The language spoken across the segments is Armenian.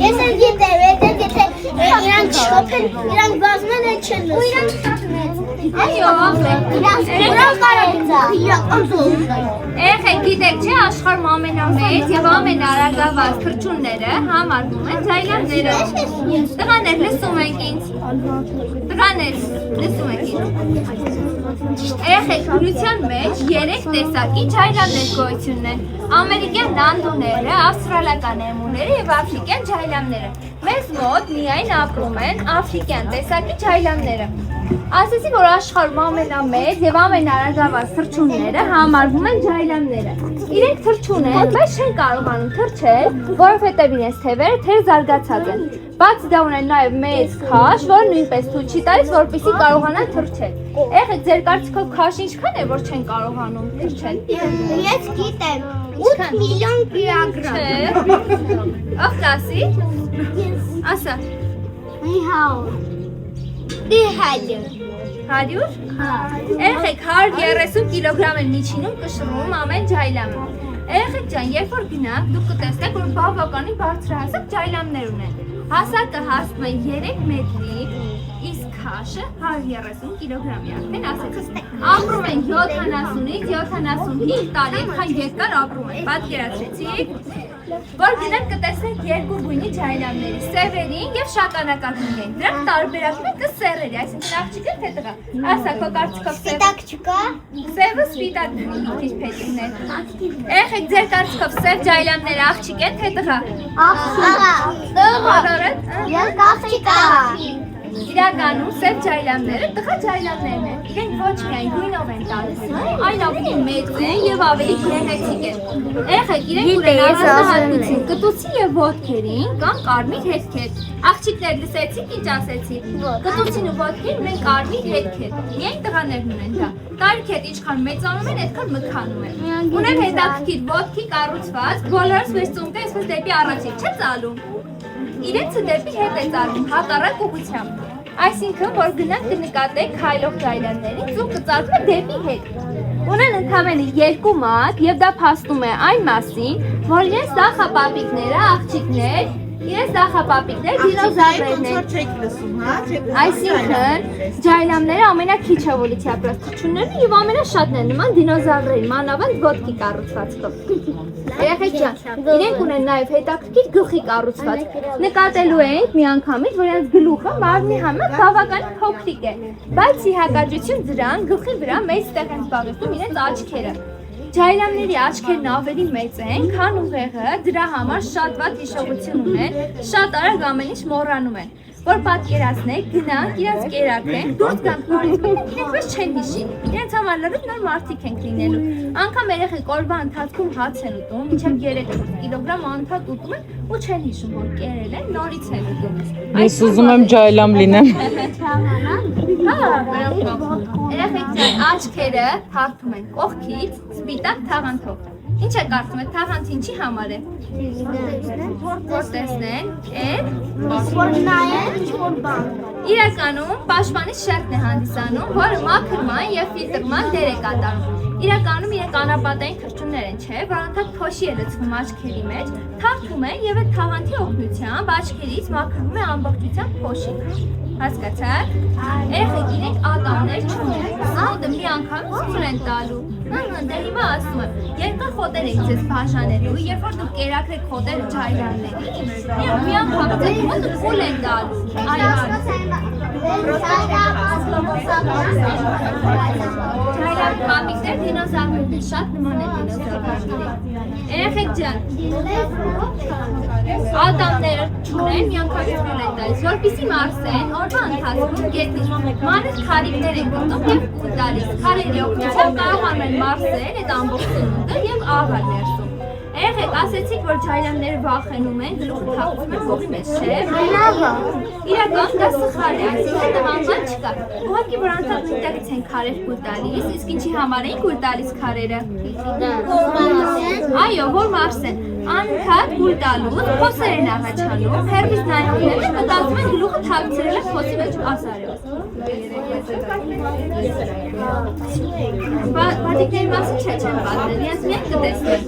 Ես էլ գիտեմ, եթե իրան չխոփեն, իրան բազմեն է չեն լսում։ Այո, իրան կարագիծա, իրական զոհուզա։ Երեխեք գիտեք չէ, աշխարհում ամենամեծ եւ ամենարագավազ թռչունները համարվում են ջայլամները։ Տղաներ լսում եք ինձ։ Տղաներ լսում եք ինձ։ Երեխեք բնության մեջ 3 տեսակի ջայլամներ գոյություն ունեն։ Ամերիկյան նանդուները, ավստրալիական էմուները եւ աֆրիկյան ջայլամները։ Մեզ մոտ միայն ապրում են աֆրիկյան տեսակի ջայլամները։ Ասեցի, որ աշխարհում ամենամեծ եւ ամենարագավազ թռչունները համարվում են ջայլամները։ Իրենք թռչուն են, բայց չեն կարողանում թռչել, որովհետեւ իրենց թևերը թեր զարգացած են։ Բացի դա ունեն նաեւ մեծ քաշ, որը նույնպես ցույց չի տալիս, որպեսզի կարողանան թռչել։ Եղեք ձեր կարծիքով քաշը ինչքան է, որ չեն կարողանում թռչել։ Ես գիտեմ, 8 միլիոն կիլոգրամ։ Ով կասի։ Ասա։ Իհաու։ 100։ 100։ Երեխեք 130 կիլոգրամ են միջինում կշռում ամեն ջայլամը։ Երեխեք ջան, երբ որ գնաք, դուք կտեսնեք, որ բավականին բարձրահասակ ջայլամներ ունեն։ Հասակը հասնում է 3 մետրի, իսկ քաշը 130 կիլոգրամի արդեն ասեցի։ Ապրում են 70-ից 75 տարի, այդքան երկար ապրում են։ Պատկերացրեցիք, որ գնանք կտեսնեք երկու գույնի ջայլամների, սևերին եւ շագանակագույնին։ Դրանք տարբերակում են սեռերի, այսինքն աղջիկ են թե տղա։ Ասա, քո կարծիքով Սպիտակ չկա։ սևը սպիտակ քիչ փետուրն է։ Եղեք ձեր կարծիքով սև ջայլամները աղջիկ են թե տղա։ Բոլորը։ Ես աղջիկ եմ։ Իրականում սև ջայլամները տղա ջայլամներն են։ Իրենք ոչ միայն գույնով են տալիս, այլ ավելի մեծ են եւ ավելի գեղեցիկ են։ Եղեք իրենք ունեն առանձնահատկություն կտուցի եւ ոտքերին կամ կարմիր հետքեր։ Աղջիկներ լսեցիք ինչ ասեցի։ Կտուցին ու ոտքերին ունեն կարմիր հետքեր։ Միայն տղաներն ունեն դա։ Տարիքեր ինչքան մեծանում են, այդքան մքանում են։ Ունեն հետաքրքիր ոտքի կառուցված, բոլորս մեծ ծունկը այսպես դեպի առաջին չէ ծալում։ Իրենցը դեպի հետ է ծալում, հակառակ ուղղությամբ։ Այսինքն, որ գնանք կնկատեք քայլող ջայլամներին, ծունկը ծալվում է դեպի հետ։ Ունեն ընդամենը 2 մատ եւ դա փաստում է այն մասին, որ իրենց նախապապիկները, աղջիկներ, իրենց նախապապիկները դինոզավրերն են։ Այսինքն, ջայլամները ամենաքիչ էվոլյուցիա ապրած թռչուններն եւ ամենաշատն են նման դինոզավրերին, մանավանդ ոտքի կառուցվածքով։ Երեխեք ջան, իրենք ունեն նաև հետաքրքիր գլխի կառուցված։ Նկատելու ենք միանգամից, որ իրենց գլուխը մարմնի համեմատ բավականին փոքրիկ է, բայց ի հակադրություն դրան գլխի վրա մեծ տեղ են զբաղեցնում իրենց աչքերը։ Ջայլամների աչքերն ավելի մեծ են, քան ուղեղը, դրա համար շատ վատ հիշողություն ունեն, շատ արագ ամեն ինչ մոռանում են։ Որ պատկերացնեք, գնանք, իրենց կերակրենք, դուրս գանք նորից, իրենք մեզ չեն հիշի, իրենց համար լրիվ նոր մարդիկ ենք լինելու։ Անգամ երեխեք օրվա ընթացքում հաց են ուտում, մինչև 3 կիլոգրամ անընդհատ ուտում են ու չեն հիշում, որ կերել են, նորից են ուտում։ Ես ուզում եմ ջայլամ լինեմ։ Երեխեք ջան, աչքերը հարթում են կողքից, սպիտակ թաղանթով։ Ինչ է կարծում եք, թաղանթ ինչի համար է։ Որ տեսնեն, Որ նայեն ինչ-որ բան։ իրականում պաշտպանիչ շերտն է հանդիսանում, որը մաքրման եւ ֆիլտրման դեր է կատարում։ Իրականում իրենք անապատային թռչուններ են, չէ, որ անընդհատ փոշի է լցվում աչքերի մեջ, թափվում են եւ այդ թաղանթի օգնությամբ աչքերից մաքրվում է ամբողջությամբ փոշի։ Հասկացա՞ք։ Երեխեք իրենք ատամներ չունեն, սնունդը մի անգամ ցույց են տալու։ Դե հիմա ասում եմ, երկար խոտեր եք ձեզ բաժանելու, երբ որ դուք կերակրեք խոտերը ջայլամների, մի անգամ ձեզ մոտ փուլ են տալու։ Ջայլամ կապիկներ դինոզավրերն շատ նման են դինոզավրերին։ Երեխեք ջան, ատամները չունեն, մի անգամ փուլ են տալիս, որպեսզի մարսեն, օրվա ընթացքում գետնից մանր քարիկներ են գտնում եւ կուլ տալիս։ Քարերի օգնությամբ կարողանում են մարսել այդ ամբողջ սնունդը եւ աղա ներսում։ Երեխեք, ասեցիք, որ ջայլամները վախենում են, գլուխը թափվում է կողմից, չէ՞։ Իրական դա սխալ է, այսինքն նման բան չկա։ Ուղղակի որ անընդհատ նույնտեղից են քարեր կուլ տալիս, իսկ ինչի համար են կուլ տալիս քարերը։ Այո, որ մարսեն։ Անընդհատ գուլ տալուց փոսեր են առաջանում, հեռվից նայողները մտածում են գլուխը թաքցրել է փոսի մեջ ասարով։ Բադիկների մասին չեն պատմել, իրենց միայն կտեսնեն։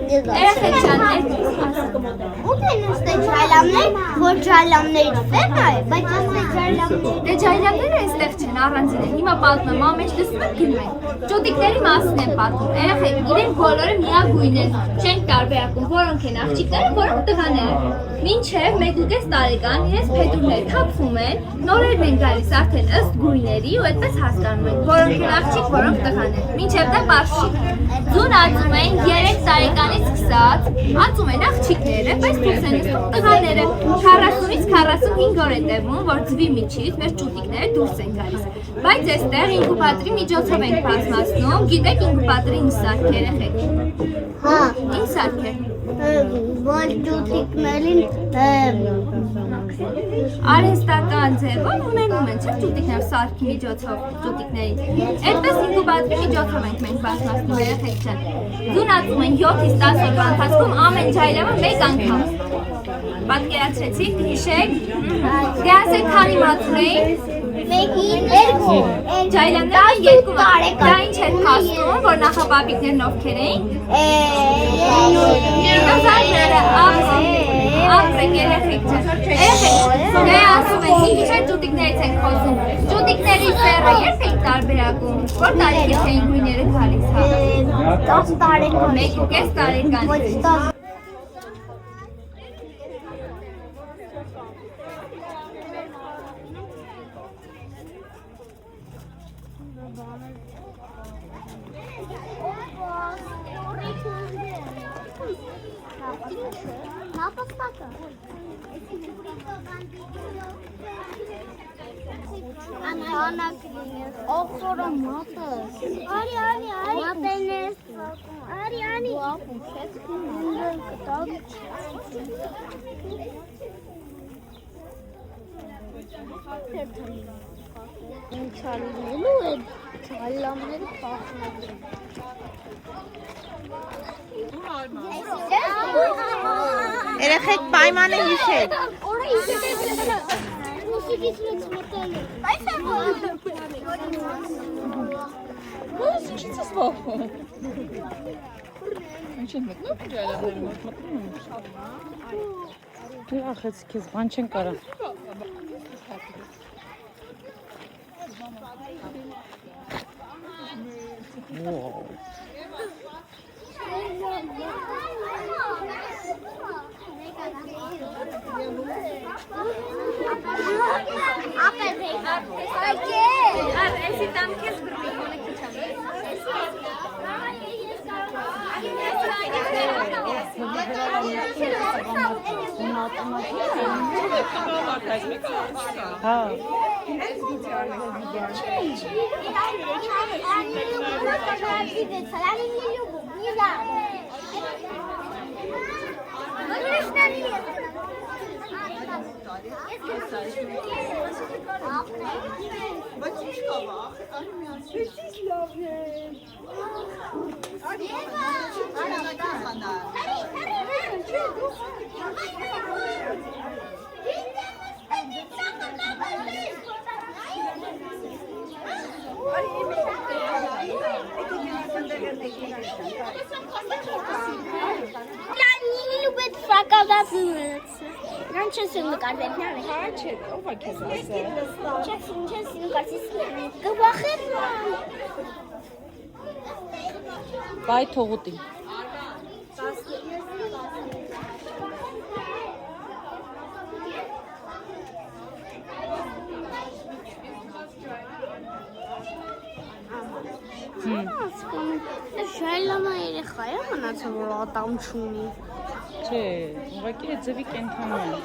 Երեխեք ջաններ։ Ո՞ւր են ստե ջայլամներ, որ ջայլամների ֆերմա է, բայց ստե ջայլամներ։ Դե ջայլամները այստեղ չեն, առանձին են։ Հիմա պատմեմ, ամեն ինչ լսում եք գնում եք։ Ճոտիկների մասին են պատմում։ Երեխեք, իրենք բոլորը միագույն են, չենք տարբերակում, որոնք են աղջիկները, որոնք տղաները։ Մինչև 1.5 տարեկան իրենց փետուրները թափվում են, նորերն են գալիս արդեն ըստ գույների ու այդպես հասկանում են, որոնք են աղջիկ, որոնք տղաներ։ Մինչև դա բարշիկ։ Ձուն ածում են 3 տարեկանից սկսած, ածում են աղջիկները, բայց դուրս են նստում տղաները։ 40-ից 45 օր է տևում, որ ձվի միջից մեր ճուտիկները դուրս են գալիս։ Բայց այստեղ ինկուբատորի միջոցով ենք բազմացնում, գիտեք ինկուբատորի ինչ սարք է երեխեք։ Հա, Ինչ սարք է։ որ ճուտիկներին Արհեստական ձևով ունենում են չէ՞ ճուտիկներ սարքի միջոցով ճուտիկներին։ Այդպես ինկուբատորի միջոցով ենք մենք բազմացնում երեխեք ջան։ Ձուն ածում են 7-ից 10 օրվա ընթացքում ամեն ջայլամը 1 անգամ։ Պատկերացրեցիք, հիշեք։ Դե ասեք քանի մատուր էին։ 1-2 Ջայլամները 2 տարեկան։ Դա ինչ էր փաստում, որ նախապապիկներն ովքեր էին։ Նազարները ապրեք երեխեք ջան։ Երեխեք, դե ասում են, ինչ ճուտիկներից ենք խոսում։ Ճուտիկների սեռը երբ եք տարբերակում։ Որ տարիքից էին գույները գալիս, հա։ 10 տարեկան։ 1.5 տարեկան։ Ոչ 10 Երեխեք պայմանը հիշեք։ Դու ախեց քեզ բան չեն կարա։ Wow. Բայ թողուտի։ Շայլամա երեխա է մնացել, որ ատամ չունի։ Չէ, ուղղակի է ձվի կենտրոնում է։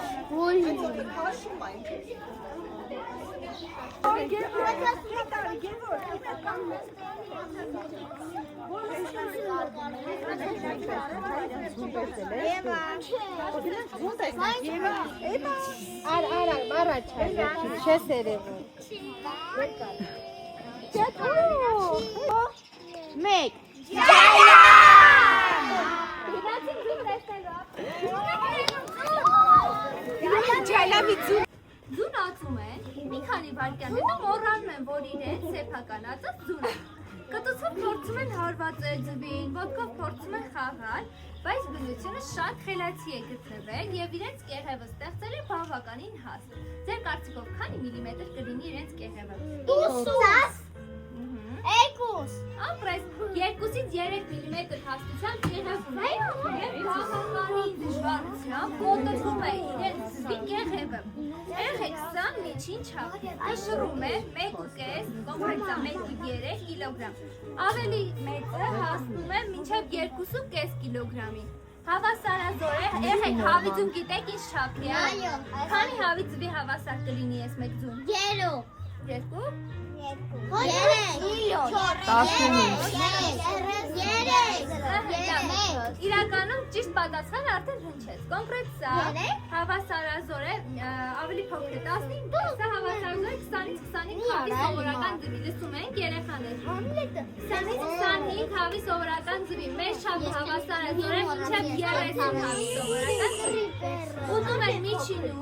Մեկ։ Ձուն ածում են, մի քանի վայրկյան հետո մոռանում են, որ իրեն սեփականացած ձուն է։ Կտուցով փորձում են հարվածել ձվին, ոտքով փորձում են խաղալ, բայց բնությունը շատ խելացի է գտնվել եւ իրենց կեղևը ստեղծել է բավականին հաստ։ Ձեր կարծիքով քանի միլիմետր կլինի իրենց կեղևը։ 2 Ապրես 2-ից 3 միլիմետր հաստությամբ կեղևում է եւ բավականին դժվարությամբ կոտրվում է իրենց ձվի կեղևը։ Երեխեք սա միջին չափ նշվում է 1.5 կոնկրետա 1.3 կիլոգրամ։ Ավելի մեծը հասնում է մինչև 2.5 կիլոգրամի։ Հավասարազոր է, երեխեք հավի ձուն գիտեք ինչ չափի է։ Քանի հավի ձվի հավասար կլինի այս մեկ ձուն։ 2 Իրականում ճիշտ պատասխանը արդեն հնչեց։ Կոնկրետ սա հավասարազոր է, ավելի փոքր է 15, սա հավասարազոր է 20-ից 25 հավի սովորական ձվի։ Լսում ենք երեխաներ։ 20-ից 25 հավի սովորական ձվի։ Մեր չափը հավասարազոր է մինչև 30 հավի սովորական ձվի։ Ուտում են միջինում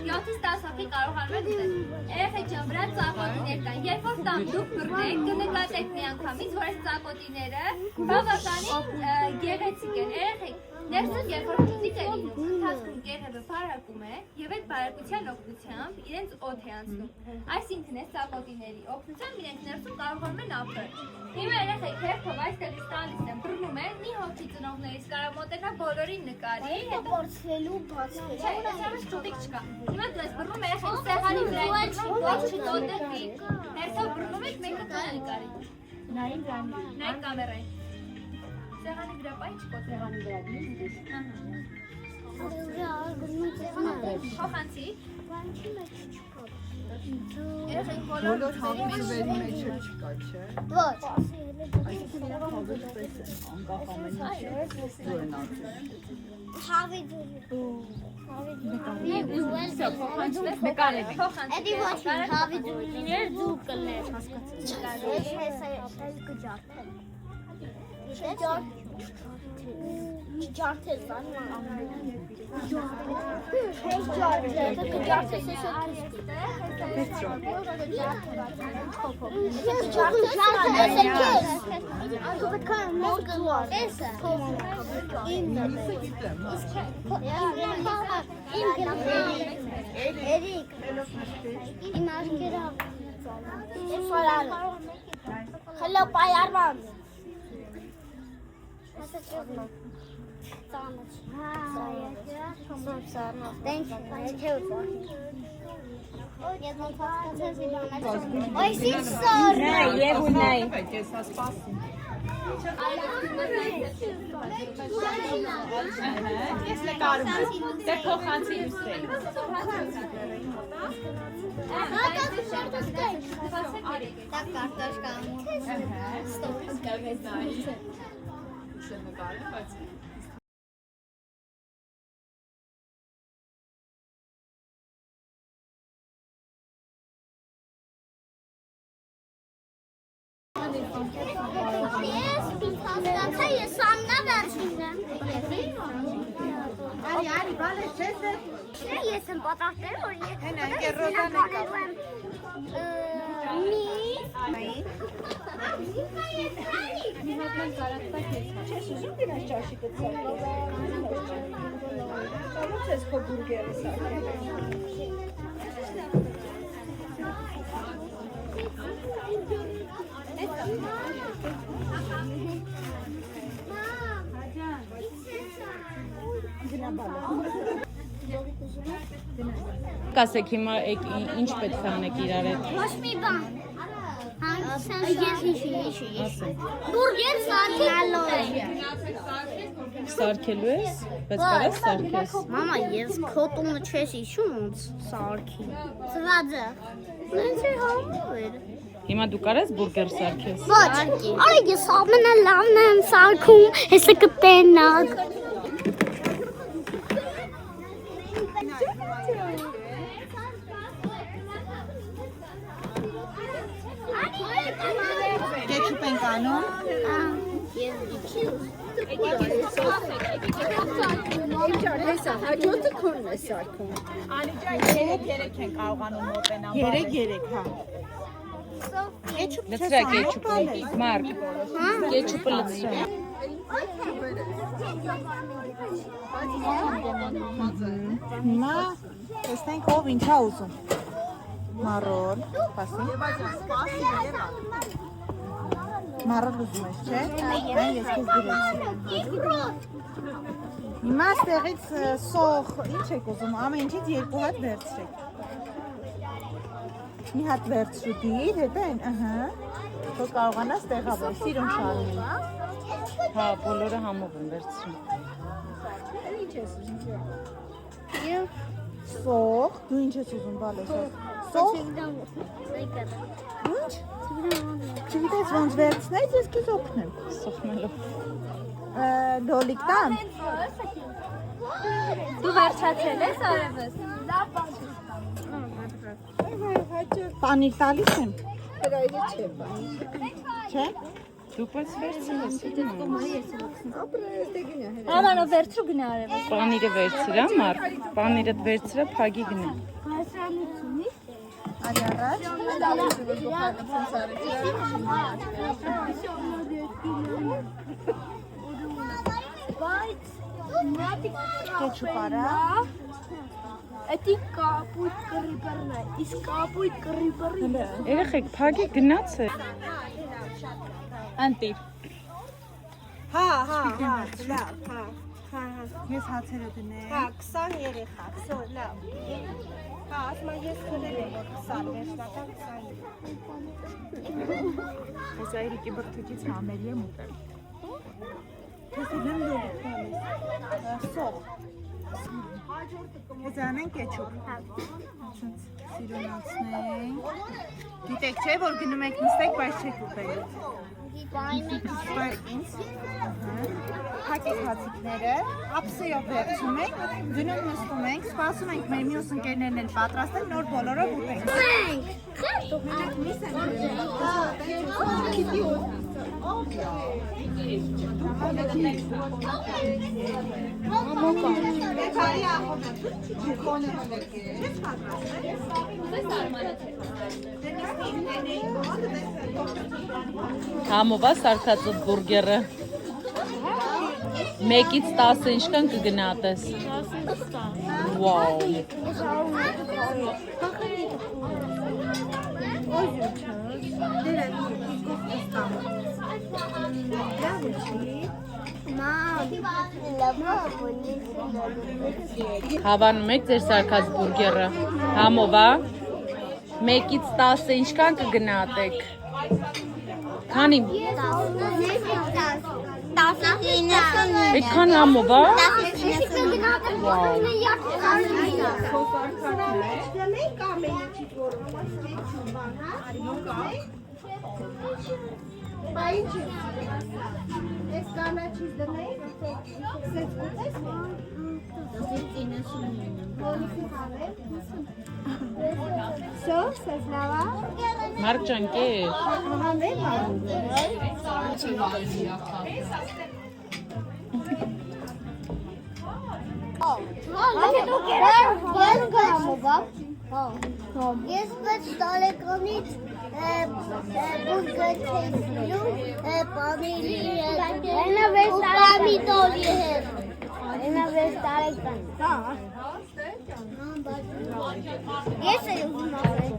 7-ից 10 հոգի կարողանում եք ուտել։ Երեխեք ջան, վրա ծակոտիներ կան։ Երբ որ տան դուք բռնեք, կնկատեք միանգամից, որ այս ծակոտիները բավականին գեղեցիկ են։ Երեխեք, ներսում երբ որ ծուծիկ է լինում, ընթացքում կեղևը բարակում է եւ այդ բարակության օգնությամբ իրենց օդ է անցնում։ Այսինքն այս ծակոտիների օգնությամբ իրենք ներսում կարողանում են ապրել։ Հիմա երեխեք հերթով այստեղից տալիս են, բռնում են, մի հոգի ծնողներից կարող մոտենա բոլորին նկարի, հետո Բացվելու, բացվելու։ Չէ, այսպես ճուտիկ չկա։ Հիմա դες բռնում եք սեղանի վրա, ոչ չտոտի։ Հերթով բռնում եք մեկը տանը նկարի։ Նայեք կամերային։ Սեղանի վրա պայ չկոտ սեղանի վրա դիշ։ Խոխանցի։ Երեխեք բոլոր հավի ձվերի մեջ չկա, չէ։ Ոչ։ Այսինքն հավի պես է, անկախ ամեն ինչը ձորն ածում։ Հավի նկարեք։ Էդի ոչ հավի դուրներ դու կլներ հասկացի։ Ջարդել բան։ Hello, Bayarman. Ես եմ պատրաստել, որ Կասեք հիմա ինչ պետք է անեք իրար հետ։ ոչ մի բան։ Բուրգեր Սարքելու ես, բայց կարես սարքես։ Մամա, ես քո տունը չես հիշում ոնց սարքի։ Ծվածը։ Նենց է համով։ Հիմա դու կարես բուրգեր սարքես։ Ոչ, արի ես ամենալավն եմ սարքում, հեսը կտենակ։ Կեչուպ ենք անում։ Հաջորդը քոնն է սարքում։ Երեք ենք կարողանում մոտենալ։ 3, հա։ Լցրա կեչուպը, Մարկ, կեչուպը լցրա։ Հիմա տեսնենք ով ինչա ուզում։ Մարոր, սպասի։ Մարոր ուզում ես, չէ՞։ Ես քեզ դրեցի։ Հիմա ստեղից սոխ, ինչ եք ուզում, ամեն ինչից 2 հատ վերցրեք։ Մի հատ վերցրու դիր, հետո այն, որ կարողանաս տեղավորել, սիրուն շարունել։ Հա, բոլորը համով են վերցրում։ Սոխ, դու ինչ ես ուզում, բալես։ Սոխ, ինչ։ Չգիտես ոնց վերցնես, ես քեզ օգնեմ։ Սոխնելով։ Լոլիկ տան։ Դու վերջացել ես արևս։ Պանիր տալիս եմ։ Չէ։ Դու պես վերցրես։ Ամանո վերցրու գնա արևս։ Պանիրը վերցրա, Մարկ, պանիրը վերցրա, փագի գնա։ Արի առաջ։ Կեչուպ արա։ Էդի կապույտ կռիպերն է, իսկ կապույտ կռիպերի Երեխեք, փագի գնաց է։ Անտիր։ Հա, լավ, հա։ Ես հացերը դնեմ։ Հա, 20 երեխա, լավ։ Հա, ասում ես քնել եմ 20, վերջնական 20։ Ես այրիկի բրդուկից համերի եմ ուտել։ Ես ուզում լոլիկ տալիս։ Սոխ։ Ես անենք կեչուպ։ Սիրունացնենք։ Գիտեք չէ, որ գնում եք նստեք, բայց չեք ուտելու։ Հակեք հացիկները, ապսեյով վերցում ենք, գնում նստում ենք, սպասում ենք մեր մյուս ընկերներն են պատրաստել, նոր բոլորով ուտենք։ Համովա սարքածոտ բուրգերը։ 1-ից 10 ինչքան կգնատես։ Վաու։ Հավանում եք ձեր սարքած բուրգերը։ Համովա 1-ից 10 ինչքան կգնատեք։ Քանի։ Այդքան համով, հա։ Մարկ ջան, կեր։ Ես 6 տարեկանից բուրգեր չեյսնելու պանիրի հետ, պամիդորի հետ, 6 տարեկան։ Ես էլ ուզում ասել։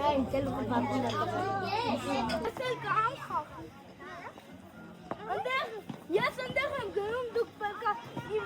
Այն տելուխը պատմում է։ Ես ընդեղ եմ գնում, դուք պետք է իմ